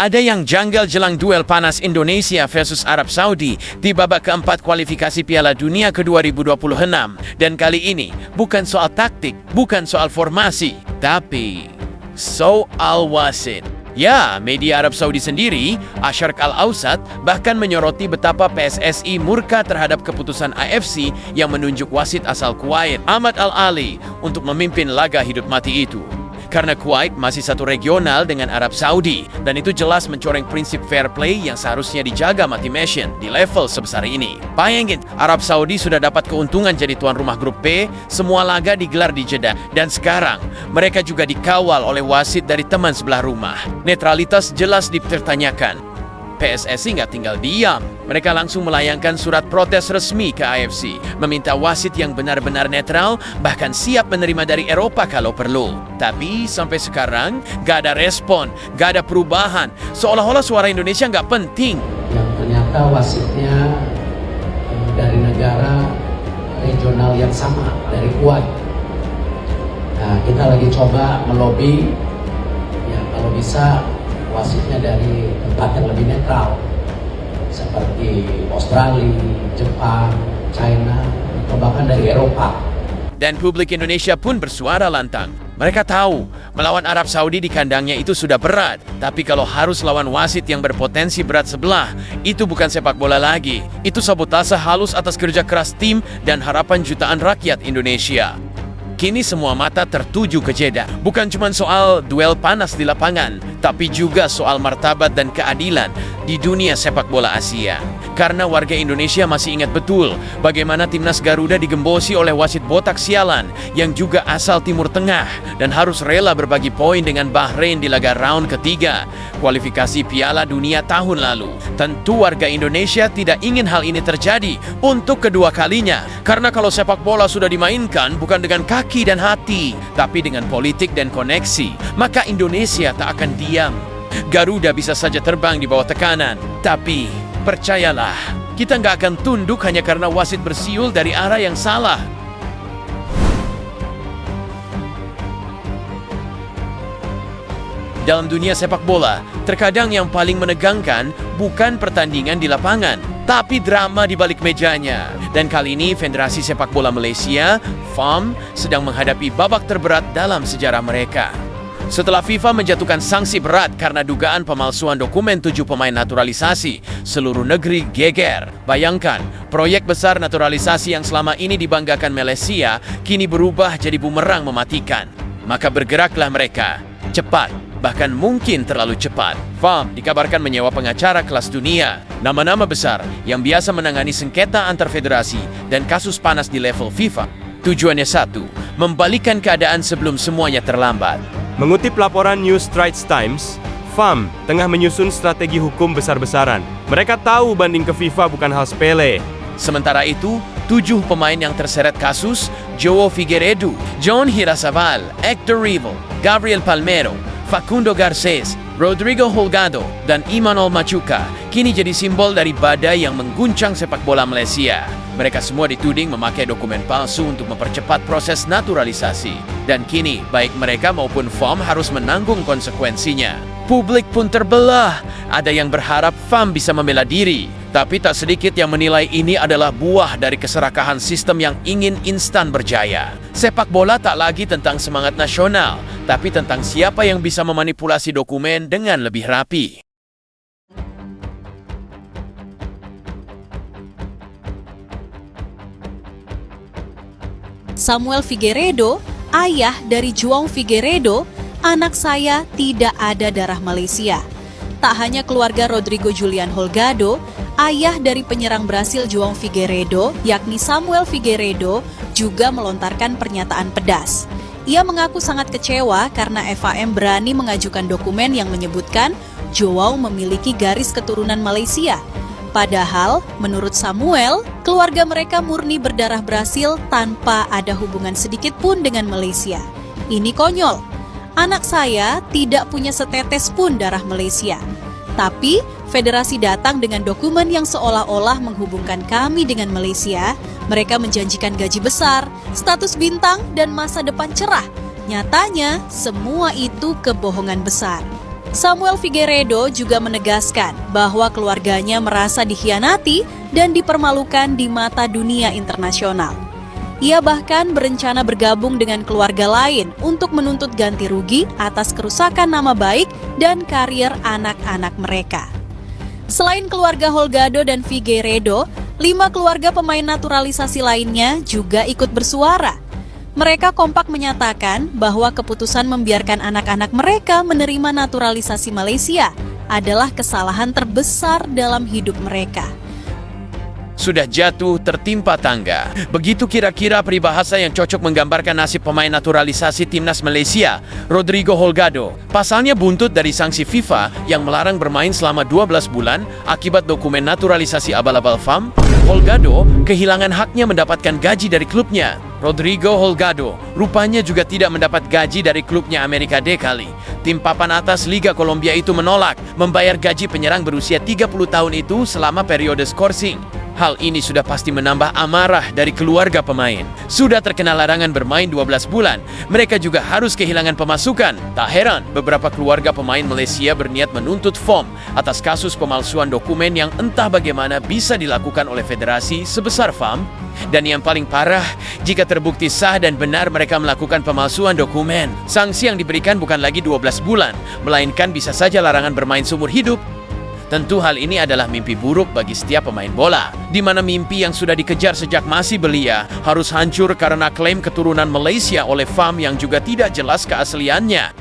Ada yang janggal jelang duel panas Indonesia versus Arab Saudi di babak keempat kualifikasi Piala Dunia ke-2026. Dan kali ini bukan soal taktik, bukan soal formasi, tapi soal wasit. Ya, media Arab Saudi sendiri, Asharq Al-Awsat, bahkan menyoroti betapa PSSI murka terhadap keputusan AFC yang menunjuk wasit asal Kuwait, Ahmad Al-Ali, untuk memimpin laga hidup mati itu. Karena Kuwait masih satu regional dengan Arab Saudi, dan itu jelas mencoreng prinsip fair play yang seharusnya dijaga mati Mession di level sebesar ini. Bayangin, Arab Saudi sudah dapat keuntungan jadi tuan rumah grup B, semua laga digelar di Jeddah, dan sekarang mereka juga dikawal oleh wasit dari teman sebelah rumah. Netralitas jelas dipertanyakan. PSSI nggak tinggal diam. Mereka langsung melayangkan surat protes resmi ke AFC, meminta wasit yang benar-benar netral, bahkan siap menerima dari Eropa kalau perlu. Tapi sampai sekarang nggak ada respon, nggak ada perubahan, seolah-olah suara Indonesia nggak penting. Yang ternyata wasitnya dari negara regional yang sama, dari Kuwait. Nah, kita lagi coba melobi, ya kalau bisa wasitnya dari tempat yang lebih netral seperti Australia, Jepang, China, atau bahkan dari Eropa. Dan publik Indonesia pun bersuara lantang. Mereka tahu melawan Arab Saudi di kandangnya itu sudah berat, tapi kalau harus lawan wasit yang berpotensi berat sebelah, itu bukan sepak bola lagi. Itu sabotase halus atas kerja keras tim dan harapan jutaan rakyat Indonesia. Kini semua mata tertuju ke Jeddah. Bukan cuma soal duel panas di lapangan, tapi juga soal martabat dan keadilan di dunia sepak bola Asia. Karena warga Indonesia masih ingat betul bagaimana timnas Garuda digembosi oleh wasit botak sialan yang juga asal Timur Tengah dan harus rela berbagi poin dengan Bahrain di laga round ketiga kualifikasi Piala Dunia tahun lalu. Tentu warga Indonesia tidak ingin hal ini terjadi untuk kedua kalinya. Karena kalau sepak bola sudah dimainkan bukan dengan kaki dan hati, tapi dengan politik dan koneksi, maka Indonesia tak akan diam. Garuda bisa saja terbang di bawah tekanan, tapi percayalah, kita nggak akan tunduk hanya karena wasit bersiul dari arah yang salah. Dalam dunia sepak bola, terkadang yang paling menegangkan bukan pertandingan di lapangan, tapi drama di balik mejanya. Dan kali ini Federasi Sepak Bola Malaysia, FAM, sedang menghadapi babak terberat dalam sejarah mereka. Setelah FIFA menjatuhkan sanksi berat karena dugaan pemalsuan dokumen 7 pemain naturalisasi, seluruh negeri geger. Bayangkan, proyek besar naturalisasi yang selama ini dibanggakan Malaysia, kini berubah jadi bumerang mematikan. Maka bergeraklah mereka, cepat, bahkan mungkin terlalu cepat. FAM dikabarkan menyewa pengacara kelas dunia, nama-nama besar yang biasa menangani sengketa antar federasi dan kasus panas di level FIFA. Tujuannya satu, membalikan keadaan sebelum semuanya terlambat. Mengutip laporan New Straits Times, FAM tengah menyusun strategi hukum besar-besaran. Mereka tahu banding ke FIFA bukan hal sepele. Sementara itu, 7 pemain yang terseret kasus, João Figueiredo, John Hirasabal, Hector Rivel, Gabriel Palmeiro, Facundo Garcés, Rodrigo Holgado, dan Imanol Machuca, kini jadi simbol dari badai yang mengguncang sepak bola Malaysia. Mereka semua dituding memakai dokumen palsu untuk mempercepat proses naturalisasi. Dan kini, baik mereka maupun FAM harus menanggung konsekuensinya. Publik pun terbelah. Ada yang berharap FAM bisa membela diri. Tapi tak sedikit yang menilai ini adalah buah dari keserakahan sistem yang ingin instan berjaya. Sepak bola tak lagi tentang semangat nasional, tapi tentang siapa yang bisa memanipulasi dokumen dengan lebih rapi. Samuel Figueiredo, ayah dari João Figueiredo, anak saya tidak ada darah Malaysia. Tak hanya keluarga Rodrigo Julian Holgado, ayah dari penyerang Brasil João Figueiredo, yakni Samuel Figueiredo, juga melontarkan pernyataan pedas. Ia mengaku sangat kecewa karena FAM berani mengajukan dokumen yang menyebutkan João memiliki garis keturunan Malaysia. Padahal, menurut Samuel, keluarga mereka murni berdarah Brasil tanpa ada hubungan sedikit pun dengan Malaysia. Ini konyol. Anak saya tidak punya setetes pun darah Malaysia. Tapi, federasi datang dengan dokumen yang seolah-olah menghubungkan kami dengan Malaysia. Mereka menjanjikan gaji besar, status bintang, dan masa depan cerah. Nyatanya, semua itu kebohongan besar. Samuel Figueiredo juga menegaskan bahwa keluarganya merasa dikhianati dan dipermalukan di mata dunia internasional. Ia bahkan berencana bergabung dengan keluarga lain untuk menuntut ganti rugi atas kerusakan nama baik dan karier anak-anak mereka. Selain keluarga Holgado dan Figueiredo, 5 keluarga pemain naturalisasi lainnya juga ikut bersuara. Mereka kompak menyatakan bahwa keputusan membiarkan anak-anak mereka menerima naturalisasi Malaysia adalah kesalahan terbesar dalam hidup mereka. Sudah jatuh tertimpa tangga. Begitu kira-kira peribahasa yang cocok menggambarkan nasib pemain naturalisasi timnas Malaysia, Rodrigo Holgado. Pasalnya buntut dari sanksi FIFA yang melarang bermain selama 12 bulan akibat dokumen naturalisasi abal-abal FAM. Holgado kehilangan haknya mendapatkan gaji dari klubnya. Rodrigo Holgado rupanya juga tidak mendapat gaji dari klubnya Amerika D kali. Tim papan atas Liga Kolombia itu menolak membayar gaji penyerang berusia 30 tahun itu selama periode skorsing. Hal ini sudah pasti menambah amarah dari keluarga pemain. Sudah terkena larangan bermain 12 bulan, mereka juga harus kehilangan pemasukan. Tak heran, beberapa keluarga pemain Malaysia berniat menuntut FOM atas kasus pemalsuan dokumen yang entah bagaimana bisa dilakukan oleh federasi sebesar FAM. Dan yang paling parah, jika terbukti sah dan benar mereka melakukan pemalsuan dokumen, sanksi yang diberikan bukan lagi 12 bulan, melainkan bisa saja larangan bermain seumur hidup. Tentu hal ini adalah mimpi buruk bagi setiap pemain bola, di mana mimpi yang sudah dikejar sejak masih belia harus hancur karena klaim keturunan Malaysia oleh FAM yang juga tidak jelas keasliannya.